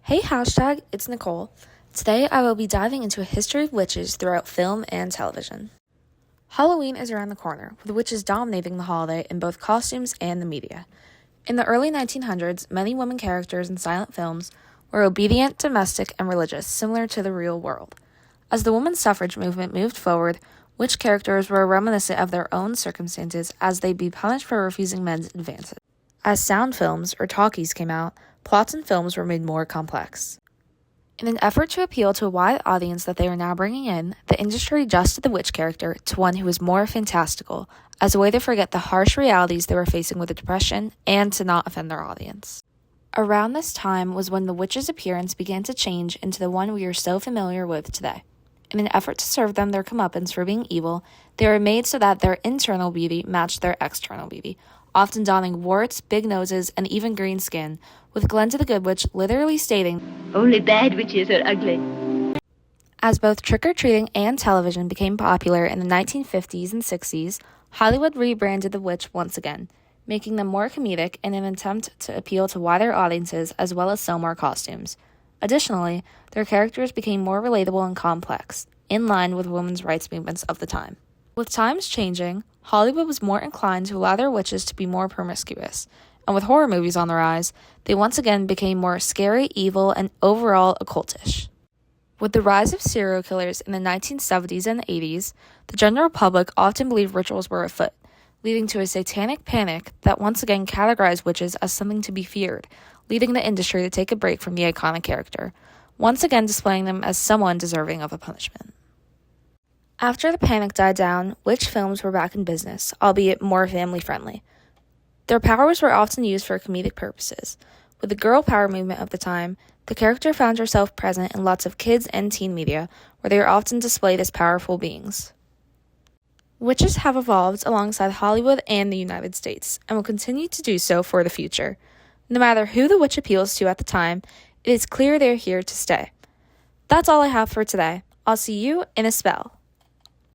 Hey hashtag, it's Nicole. Today I will be diving into a history of witches throughout film and television. Halloween is around the corner, with witches dominating the holiday in both costumes and the media. In the early 1900s, many women characters in silent films were obedient, domestic, and religious, similar to the real world. As the women's suffrage movement moved forward, witch characters were reminiscent of their own circumstances as they'd be punished for refusing men's advances. As sound films, or talkies, came out, plots in films were made more complex. In an effort to appeal to a wide audience that they were now bringing in, the industry adjusted the witch character to one who was more fantastical, as a way to forget the harsh realities they were facing with the depression and to not offend their audience. Around this time was when the witch's appearance began to change into the one we are so familiar with today. In an effort to serve them their comeuppance for being evil, they were made so that their internal beauty matched their external beauty, often donning warts, big noses, and even green skin, with Glenda the Good Witch literally stating, "Only bad witches are ugly." As both trick-or-treating and television became popular in the 1950s and 60s, Hollywood rebranded the witch once again, making them more comedic in an attempt to appeal to wider audiences as well as sell more costumes. Additionally, their characters became more relatable and complex, in line with women's rights movements of the time. With times changing, Hollywood was more inclined to allow their witches to be more promiscuous, and with horror movies on the rise, they once again became more scary, evil, and overall occultish. With the rise of serial killers in the 1970s and 80s, the general public often believed rituals were afoot, leading to a satanic panic that once again categorized witches as something to be feared, leading the industry to take a break from the iconic character, once again displaying them as someone deserving of a punishment. After the panic died down, witch films were back in business, albeit more family-friendly. Their powers were often used for comedic purposes. With the girl power movement of the time, the character found herself present in lots of kids and teen media, where they were often displayed as powerful beings. Witches have evolved alongside Hollywood and the United States, and will continue to do so for the future. No matter who the witch appeals to at the time, it is clear they are here to stay. That's all I have for today. I'll see you in a spell.